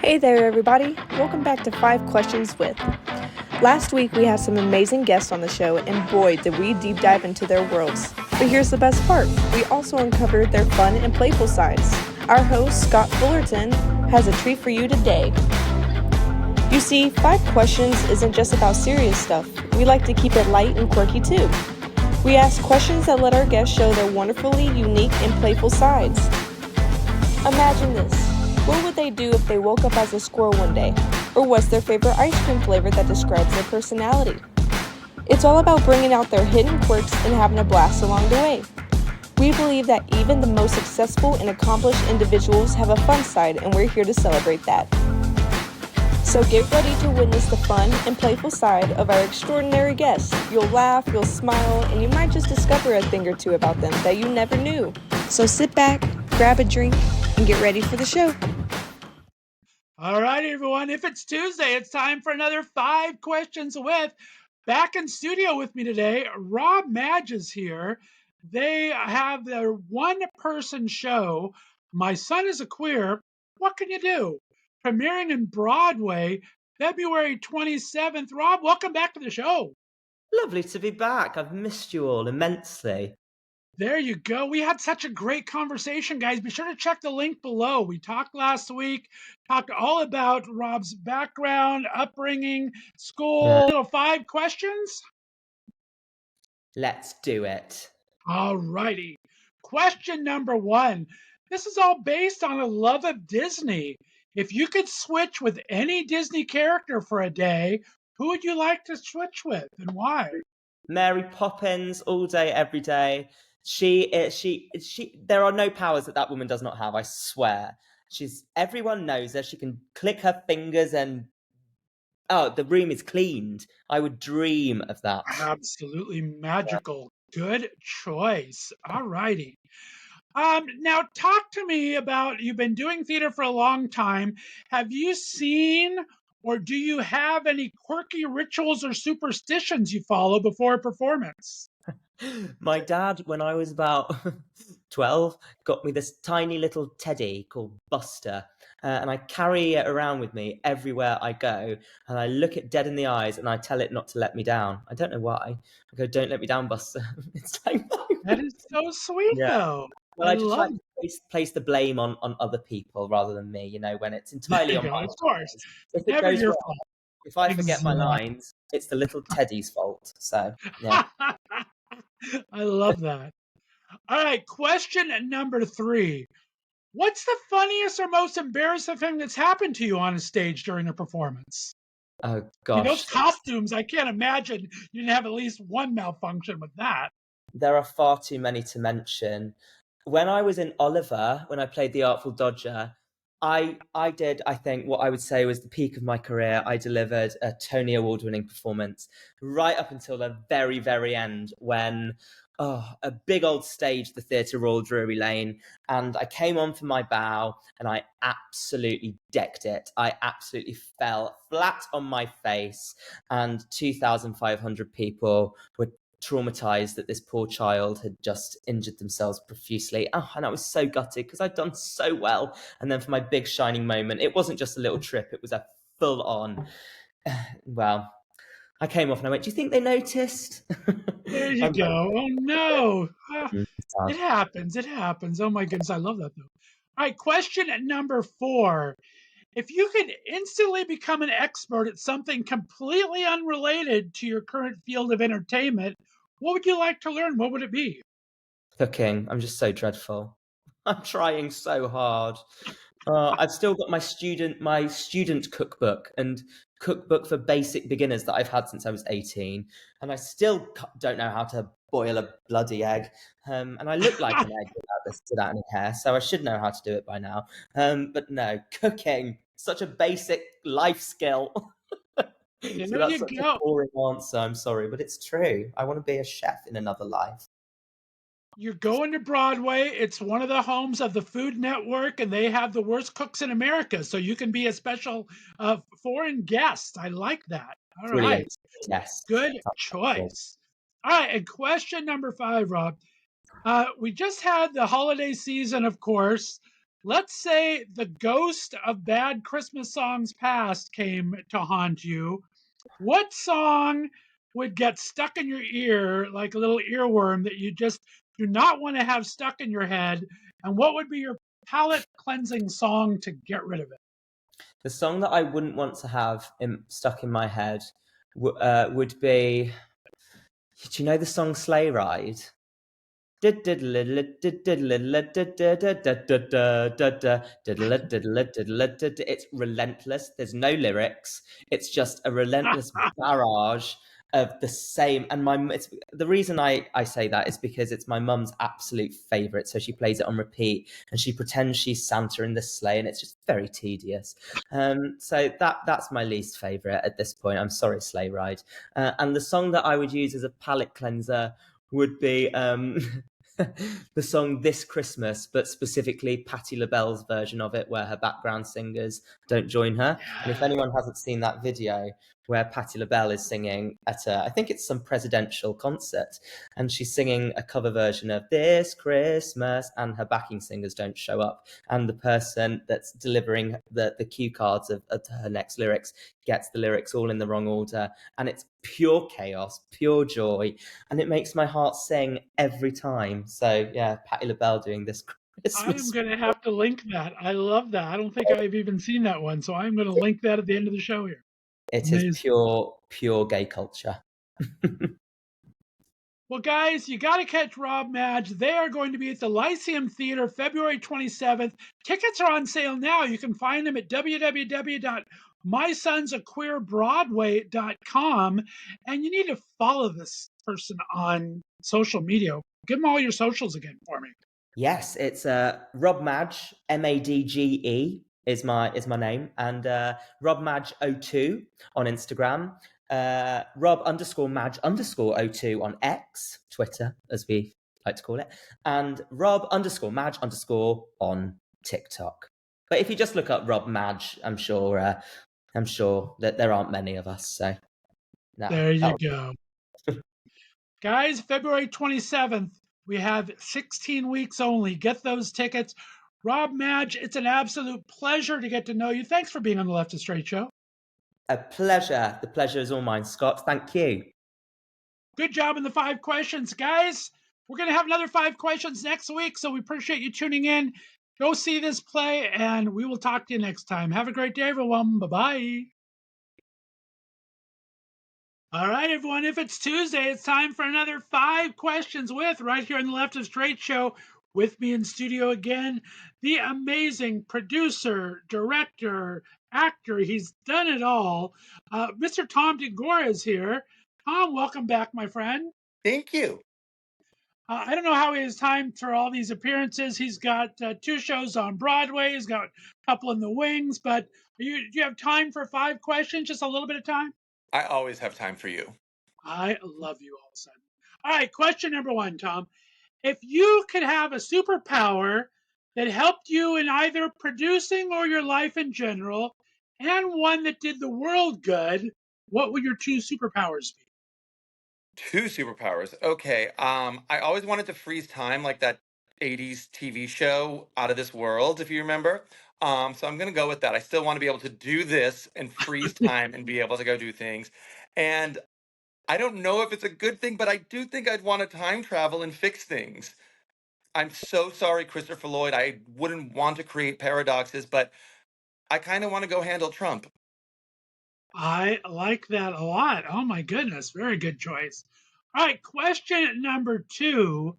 Hey there, everybody. Welcome back to 5 Questions With. Last week we had some amazing guests on the show, and boy, did we deep dive into their worlds. But here's the best part. We also uncovered their fun and playful sides. Our host, Scott Fullerton, has a treat for you today. You see, 5 Questions isn't just about serious stuff. We like to keep it light and quirky too. We ask questions that let our guests show their wonderfully unique and playful sides. Imagine this. What would they do if they woke up as a squirrel one day? Or what's their favorite ice cream flavor that describes their personality? It's all about bringing out their hidden quirks and having a blast along the way. We believe that even the most successful and accomplished individuals have a fun side, and we're here to celebrate that. So get ready to witness the fun and playful side of our extraordinary guests. You'll laugh, you'll smile, and you might just discover a thing or two about them that you never knew. So sit back, grab a drink, and get ready for the show. All right, everyone. If it's Tuesday, it's time for another 5 Questions With. Back in studio with me today, Rob Madge is here. They have their one-person show, My Son is a Queer, What Can You Do? Premiering in Broadway, February 27th. Rob, welcome back to the show. Lovely to be back. I've missed you all immensely. There you go. We had such a great conversation, guys. Be sure to check the link below. We talked last week, talked all about Rob's background, upbringing, school. Little 5 questions. Let's do it. All righty. Question number 1. This is all based on a love of Disney. If you could switch with any Disney character for a day, who would you like to switch with and why? Mary Poppins all day, every day. There are no powers that woman does not have, I swear. Everyone knows her. She can click her fingers and, the room is cleaned. I would dream of that. Absolutely magical. Good choice. All righty. Now talk to me about, you've been doing theater for a long time. Have you seen or do you have any quirky rituals or superstitions you follow before a performance? My dad, when I was about 12, got me this tiny little teddy called Buster. And I carry it around with me everywhere I go. And I look it dead in the eyes and I tell it not to let me down. I don't know why. I go, don't let me down, Buster. It's like, That is so sweet, yeah. though. Well, I I just love like to place the blame on other people rather than me, when it's entirely on my Of course. shoulders. If it Never goes your wrong, fault. if I forget my Exactly. lines, it's the little teddy's fault. So, yeah. I love that. All right, question number 3. What's the funniest or most embarrassing thing that's happened to you on a stage during a performance? Oh, I mean, those gosh. costumes, I can't imagine you didn't have at least one malfunction with that. There are far too many to mention. When I was in Oliver, when I played the Artful Dodger, I did, I think, what I would say was the peak of my career. I delivered a Tony Award-winning performance right up until the very, very end when a big old stage, the Theatre Royal Drury Lane, and I came on for my bow and I absolutely decked it. I absolutely fell flat on my face and 2,500 people were traumatized that this poor child had just injured themselves profusely. And I was so gutted because I'd done so well. And then for my big shining moment, it wasn't just a little trip, it was a full on. Well, I came off and I went, do you think they noticed? There you go. Oh, no. It Sad. happens. It happens. Oh, my goodness. I love that, though. All right, question number 4. If you could instantly become an expert at something completely unrelated to your current field of entertainment, what would you like to learn? What would it be? Cooking. I'm just so dreadful. I'm trying so hard. I've still got my student cookbook and cookbook for basic beginners that I've had since I was 18, and I still don't know how to boil a bloody egg. And I look like an egg without any hair, so I should know how to do it by now. But no, cooking, such a basic life skill. There So that's you such a go. boring answer. I'm sorry, but it's true. I want to be a chef in another life. You're going to Broadway. It's one of the homes of the Food Network, and they have the worst cooks in America. So you can be a special foreign guest. I like that. All right. Brilliant. Yes. Good choice. All right. And question number 5, Rob. We just had the holiday season, of course. let's say the ghost of bad Christmas songs past came to haunt you. What song would get stuck in your ear like a little earworm that you just do not want to have stuck in your head? And what would be your palate cleansing song to get rid of it? The song that I wouldn't want to have stuck in my head would be. Do you know the song Sleigh Ride? It's relentless. There's no lyrics. It's just a relentless barrage of the same. And the reason I say that is because it's my mum's absolute favorite. So she plays it on repeat, and she pretends she's Santa in the sleigh, and it's just very tedious. So that's my least favorite at this point. I'm sorry, Sleigh Ride. And the song that I would use as a palate cleanser would be the song This Christmas, but specifically Patti LaBelle's version of it, where her background singers don't join her. And if anyone hasn't seen that video where Patti LaBelle is singing at I think it's some presidential concert, and she's singing a cover version of This Christmas, and her backing singers don't show up, and the person that's delivering the cue cards of her next lyrics gets the lyrics all in the wrong order, and it's pure chaos, pure joy, and it makes my heart sing every time. So yeah, Patti LaBelle doing This I'm Christmas. going to have to link that. I love that. I don't think I've even seen that one. So I'm going to link that at the end of the show here. It is Amazing. pure gay culture. Well, guys, you got to catch Rob Madge. They are going to be at the Lyceum Theatre February 27th. Tickets are on sale now. You can find them at www.mysonsaqueerbroadway.com. And you need to follow this person on social media. Give them all your socials again for me. Yes, it's Rob Madge, Madge is my name, and Rob Madge 02 on Instagram, Rob _Madge _02 on X, Twitter, as we like to call it, and Rob _Madge _ on TikTok. But if you just look up Rob Madge, I'm sure that there aren't many of us. So there you go. Guys, February 27th, we have 16 weeks only. Get those tickets. Rob Madge, it's an absolute pleasure to get to know you. Thanks for being on the Left is Straight show. A pleasure. The pleasure is all mine, Scott. Thank you. Good job in the 5 questions, guys. We're going to have another 5 questions next week, so we appreciate you tuning in. Go see this play, and we will talk to you next time. Have a great day, everyone. Bye-bye. All right, everyone. If it's Tuesday, it's time for another 5 questions with right here on the Left of Straight show. With me in studio again, the amazing producer, director, actor. He's done it all. Mr. Tom DeGora is here. Tom, welcome back, my friend. Thank you. I don't know how he has time for all these appearances. He's got 2 shows on Broadway. He's got a couple in the wings. But do you have time for 5 questions? Just a little bit of time? I always have time for you. I love you all of a sudden. All right, question number 1, Tom. If you could have a superpower that helped you in either producing or your life in general, and one that did the world good, what would your 2 superpowers be? 2 superpowers. Okay. I always wanted to freeze time like that 80s TV show Out of This World, if you remember. So I'm gonna go with that. I still want to be able to do this and freeze time and be able to go do things. And I don't know if it's a good thing, but I do think I'd want to time travel and fix things. I'm so sorry, Christopher Lloyd. I wouldn't want to create paradoxes, but I kind of want to go handle Trump. I like that a lot. Oh my goodness, very good choice. All right, question number 2.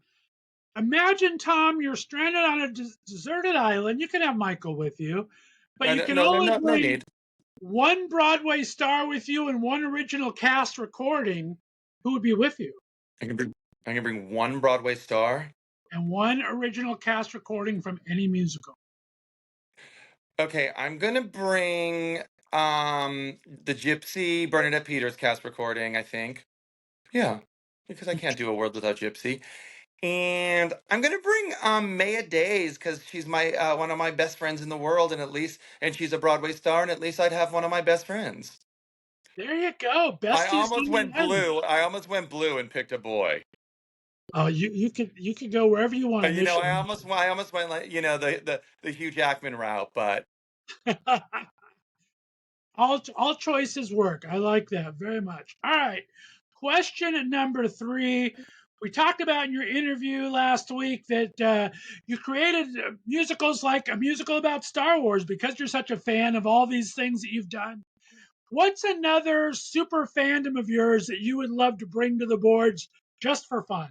Imagine, Tom, you're stranded on a deserted island. You can have Michael with you, but No, you no, can no, no, only no no bring need. one Broadway star with you and one original cast recording. Who would be with you? I can bring one Broadway star. And one original cast recording from any musical. Okay, I'm gonna bring the Gypsy Bernadette Peters cast recording, I think. Yeah, because I can't do a world without Gypsy. And I'm gonna bring Maya Days because she's my one of my best friends in the world, and she's a Broadway star, and at least I'd have one of my best friends. There you go. I Besties almost do went together. blue. I almost went blue and picked a boy. Oh, you could go wherever you want You know, initially. I almost went like, you know, the Hugh Jackman route, but All choices work. I like that very much. All right. Question number 3. We talked about in your interview last week that you created musicals like a musical about Star Wars because you're such a fan of all these things that you've done. What's another super fandom of yours that you would love to bring to the boards just for fun?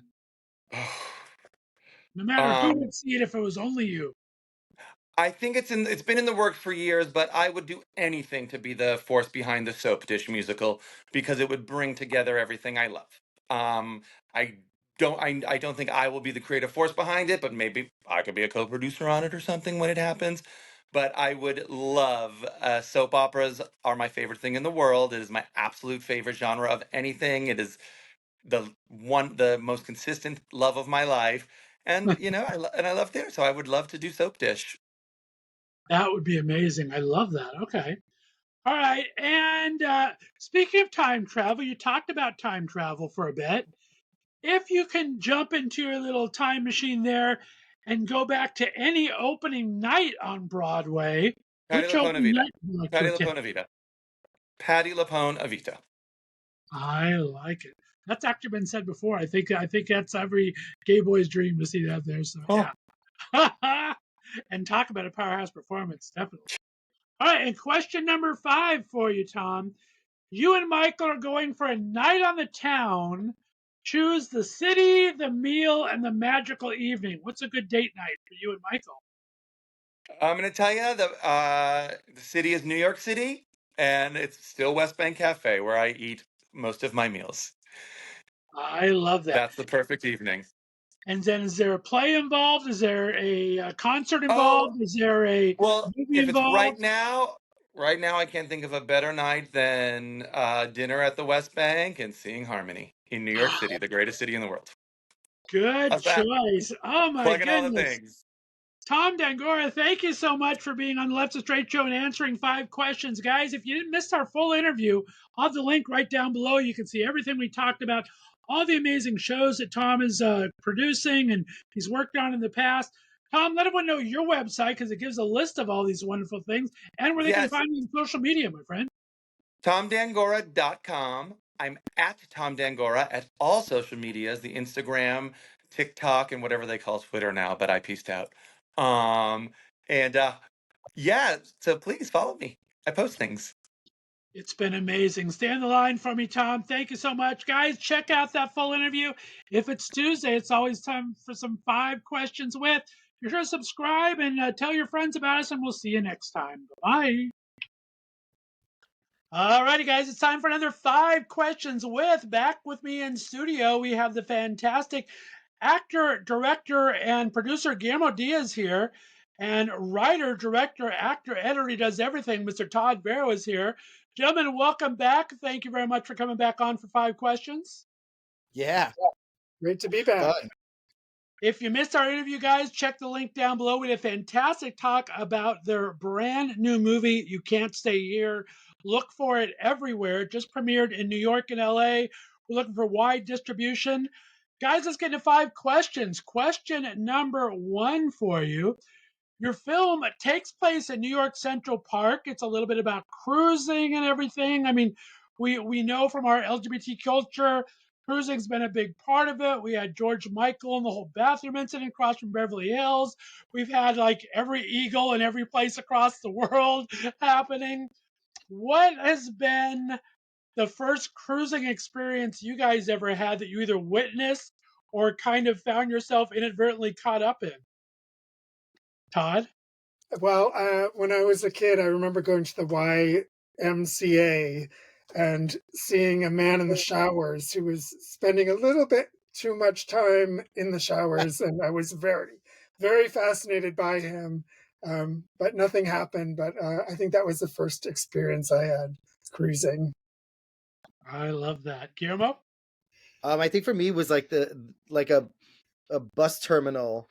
No matter who um, would see it if it was only you. I think it's been in the works for years, but I would do anything to be the force behind the Soap Dish musical because it would bring together everything I love. Um, I I don't think I will be the creative force behind it, but maybe I could be a co-producer on it or something when it happens. But I would love soap operas are my favorite thing in the world. It is my absolute favorite genre of anything. It is the most consistent love of my life. And you know, and I love theater, so I would love to do Soap Dish. That would be amazing. I love that. Okay. All right. And speaking of time travel, you talked about time travel for a bit. If you can jump into your little time machine there and go back to any opening night on Broadway, Patti which LuPone opening Evita. night would you like to Patti attend? LuPone Evita. Patti LuPone Evita. I like it. That's actually been said before. I think that's every gay boy's dream to see that there. So Oh, yeah. And talk about a powerhouse performance, definitely. All right, and question number 5 for you, Tom. You and Michael are going for a night on the town. Choose the city, the meal, and the magical evening. What's a good date night for you and Michael? I'm gonna tell you the city is New York City, and it's still West Bank Cafe where I eat most of my meals. I love that. That's the perfect evening. And then, is there a play involved? Is there a concert Oh, involved? Is there a well, movie if it's involved? right now I can't think of a better night than dinner at the West Bank and seeing Harmony in New York City, the greatest city in the world. Good How's that? choice. Oh my Plugging all the goodness. things. Tom Dangora, thank you so much for being on the Left of Straight Show and answering 5 questions. Guys, if you didn't miss our full interview, I'll have the link right down below. You can see everything we talked about, all the amazing shows that Tom is producing and he's worked on in the past. Tom, let everyone know your website because it gives a list of all these wonderful things and where they can Yes, find you on social media, my friend. TomDangora.com. I'm at Tom Dangora at all social medias, the Instagram, TikTok, and whatever they call Twitter now, but I pieced out. Um, and yeah, so please follow me. I post things. It's been amazing. Stay on the line for me, Tom. Thank you so much. Guys, check out that full interview. If it's Tuesday, it's always time for some 5 questions with. Be sure to subscribe and tell your friends about us, and we'll see you next time. Bye. Alrighty, guys, it's time for another 5 questions with. Back with me in studio, we have the fantastic actor, director, and producer Guillermo Diaz here, and writer, director, actor, editor, he does everything. Mr. Todd Verow is here. Gentlemen, welcome back. Thank you very much for coming back on for 5 questions. Yeah, Great to be back. fun. If you missed our interview, guys, check the link down below. We had a fantastic talk about their brand new movie, You Can't Stay Here. Look for it everywhere. It just premiered in New York and LA. We're looking for wide distribution. Guys, let's get to 5 questions. Question number 1 for you. Your film takes place in New York Central Park. It's a little bit about cruising and everything. I mean, we know from our LGBT culture, cruising's been a big part of it. We had George Michael and the whole bathroom incident across from Beverly Hills. We've had like every eagle in every place across the world happening. What has been the first cruising experience you guys ever had that you either witnessed or kind of found yourself inadvertently caught up in? Todd? Well, when I was a kid, I remember going to the YMCA and seeing a man in the showers who was spending a little bit too much time in the showers, and I was very, very fascinated by him. But nothing happened. But I think that was the first experience I had cruising. I love that. Guillermo? I think for me it was like a bus terminal,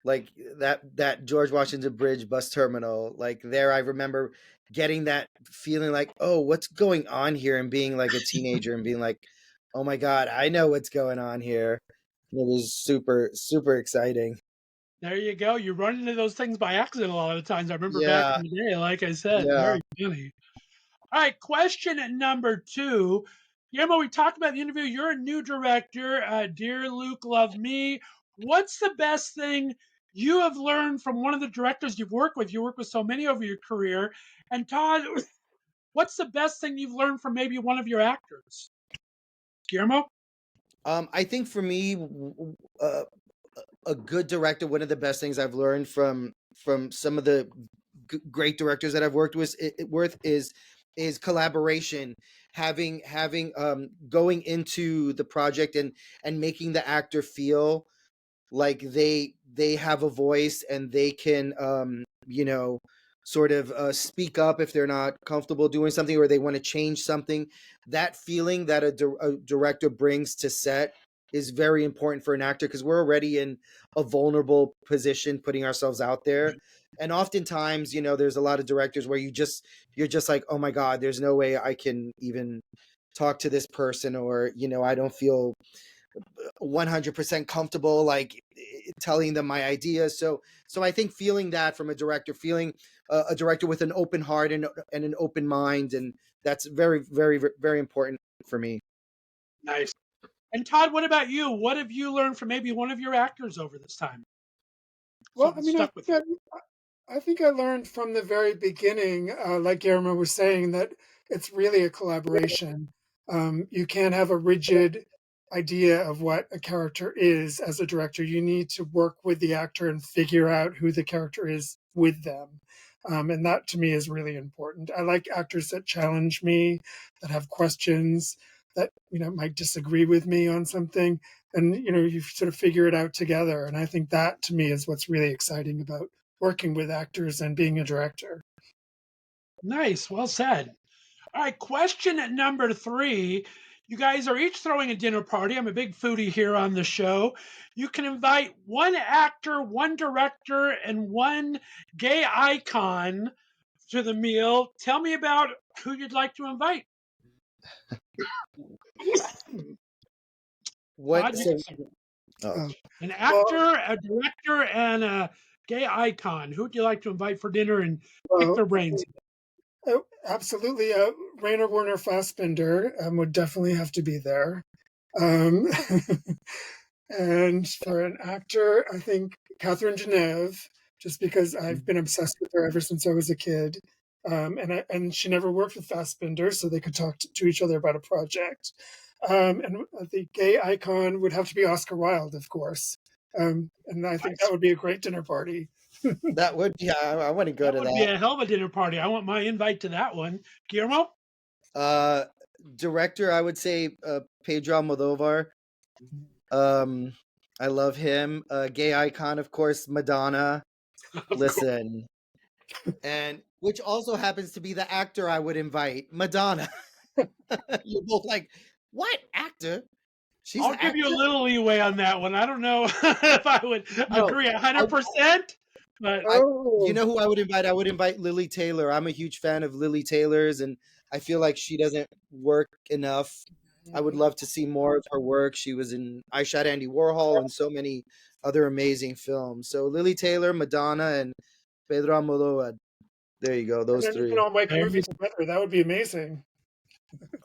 like that George Washington Bridge bus terminal. Like there, I remember getting that feeling like, oh, what's going on here, and being like a teenager and being like, oh my god, I know what's going on here. It was super, super exciting. There you go. You run into those things by accident a lot of times. I remember back Yeah, in the day, like I said, yeah. very funny. All right, question number 2. Guillermo, we talked about the interview. You're a new director. Dear Luke, love me. What's the best thing you have learned from one of the directors you've worked with? You worked with so many over your career. And Todd, what's the best thing you've learned from maybe one of your actors? Guillermo? I think for me, a good director, one of the best things I've learned from some of the great directors that I've worked with is collaboration, having going into the project and making the actor feel like they have a voice and they can sort of speak up if they're not comfortable doing something or they want to change something. That feeling that a director brings to set is very important for an actor because we're already in a vulnerable position putting ourselves out there. And oftentimes, there's a lot of directors where you're just like, oh my god, there's no way I can even talk to this person, or I don't feel 100% comfortable like telling them my ideas. So I think feeling that from a director, feeling a director with an open heart and an open mind, and that's very, very, very important for me. Nice. And Todd, what about you? What have you learned from maybe one of your actors over this time? Well, I Something mean, stuck with you. I think I learned from the very beginning, like Guillermo was saying, that it's really a collaboration. You can't have a rigid idea of what a character is as a director. You need to work with the actor and figure out who the character is with them. And that to me is really important. I like actors that challenge me, that have questions, that might disagree with me on something. And you sort of figure it out together. And I think that to me is what's really exciting about working with actors and being a director. Nice. Well said. All right, question number 3. You guys are each throwing a dinner party. I'm a big foodie here on the show. You can invite one actor, one director, and one gay icon to the meal. Tell me about who you'd like to invite. What Todd, you can so start. oh, Uh, An well, actor, a director, and a gay icon. Who'd you like to invite for dinner and pick well their brains? absolutely. Rainer Werner Fassbinder would definitely have to be there. Um, and for an actor, I think Catherine Deneuve, just because I've been obsessed with her ever since I was a kid. And she never worked with Fassbinder, so they could talk to each other about a project. And the gay icon would have to be Oscar Wilde, of course. And I think that Nice. would be a great dinner party. that would yeah, I want to go That to would be that. a hell of a dinner party. I want my invite to that one. Guillermo? uh Director, I would say Pedro Almodovar. um I love him. Gay icon, of course, Madonna. Of course. Listen, and which also happens to be the actor I would invite, Madonna. You're both like, what actor? She's I'll an give you a actor? little leeway on that one. I don't know if I would No, agree I, 100%, but I, Oh, who I would invite? I would invite Lily Taylor. I'm a huge fan of Lily Taylor's, and I feel like she doesn't work enough. I would love to see more of her work. She was in I Shot Andy Warhol and so many other amazing films. So Lily Taylor, Madonna, and Pedro Almodovar. There you go, and those then we can three. all make a there movie you together. That would be amazing.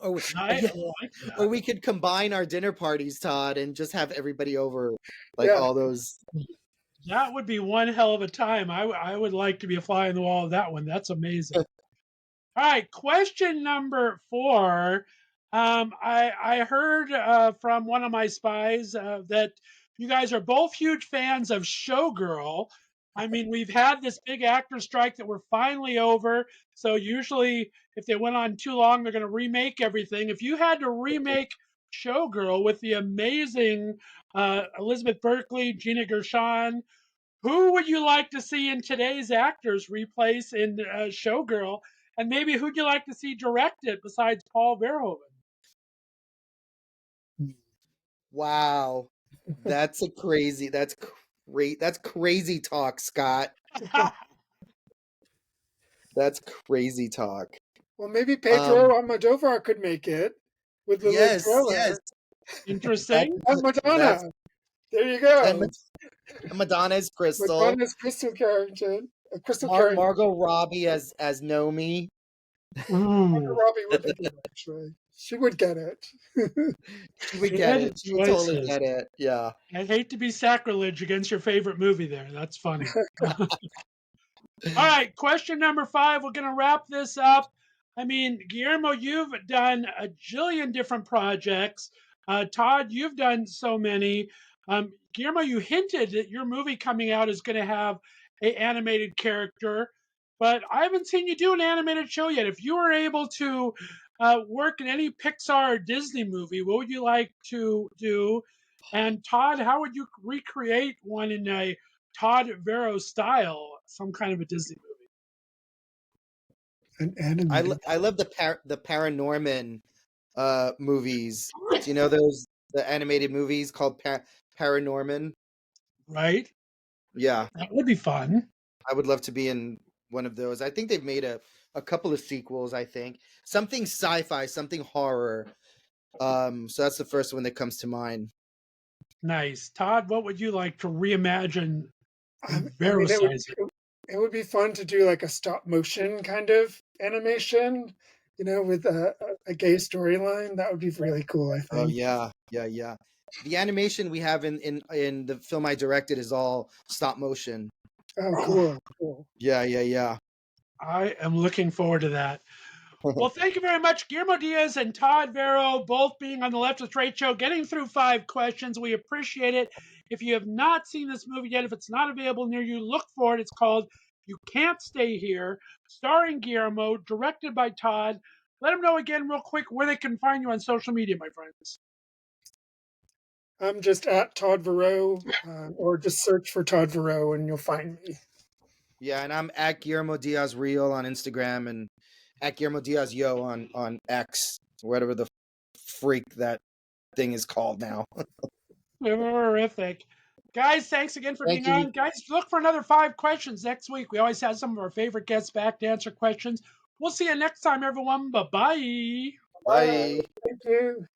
Or I yeah, like or that. we could combine our dinner parties, Todd, and just have everybody over, like Yeah. all those. That would be one hell of a time. I would like to be a fly on the wall of that one. That's amazing. All right, question number 4. I heard from one of my spies that you guys are both huge fans of Showgirl. I mean, we've had this big actor strike that we're finally over. So usually, if they went on too long, they're going to remake everything. If you had to remake Showgirl with the amazing Elizabeth Berkley, Gina Gershon, who would you like to see in today's actors replace in Showgirl? And maybe who'd you like to see direct it besides Paul Verhoeven? Wow, that's a crazy. That's great. That's crazy talk, Scott. That's crazy talk. Well, maybe Um, Pedro Almodovar could make it with the Liz yes, Thriller yes. That's Interesting. and that's Madonna. There you go. And Madonna's Crystal. Madonna's Crystal Carrington. Crystal Carrington. Margot Robbie as Nomi. Margot Robbie would be good, actually. She would get it. She would get it. She would totally get it. Yeah. I hate to be sacrilege against your favorite movie there. That's funny. All right, question number 5. We're going to wrap this up. I mean, Guillermo, you've done a jillion different projects. Todd, you've done so many. Guillermo, you hinted that your movie coming out is going to have an animated character, but I haven't seen you do an animated show yet. If you were able to work in any Pixar or Disney movie, what would you like to do? And Todd, how would you recreate one in a Todd Verow style, some kind of a Disney movie? An animated. I love the Paranorman movies. Do you know the animated movies called Paranorman? Right. Yeah, That would be fun. I would love to be in one of those. I think they've made a couple of sequels. I think something sci-fi, something horror. So that's the first one that comes to mind. Nice. Todd, what would you like to reimagine? It would be fun to do like a stop motion kind of animation, with a gay storyline. That would be really cool, I think. Oh yeah. The animation we have in the film I directed is all stop motion. Oh, cool. Yeah. I am looking forward to that. Well, thank you very much, Guillermo Diaz and Todd Verow, both being on the Left of Straight Show, getting through 5 questions. We appreciate it. If you have not seen this movie yet, if it's not available near you, look for it. It's called You Can't Stay Here, starring Guillermo, directed by Todd. Let them know again real quick where they can find you on social media, my friends. I'm just at Todd Verow, or just search for Todd Verow and you'll find me. Yeah, and I'm at Guillermo Diaz Real on Instagram and at Guillermo Diaz Yo on X, whatever the freak that thing is called now. Terrific. Guys, thanks again for being on. Guys, look for another 5 questions next week. We always have some of our favorite guests back to answer questions. We'll see you next time, everyone. Bye-bye. Bye. Thank you.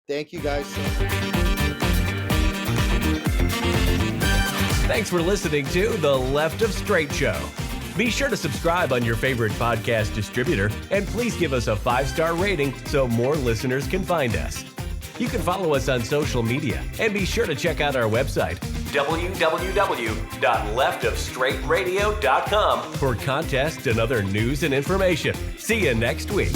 Thank you, guys. Thanks for listening to The Left of Straight Show. Be sure to subscribe on your favorite podcast distributor, and please give us a 5-star rating so more listeners can find us. You can follow us on social media, and be sure to check out our website, www.leftofstraightradio.com, for contests and other news and information. See you next week.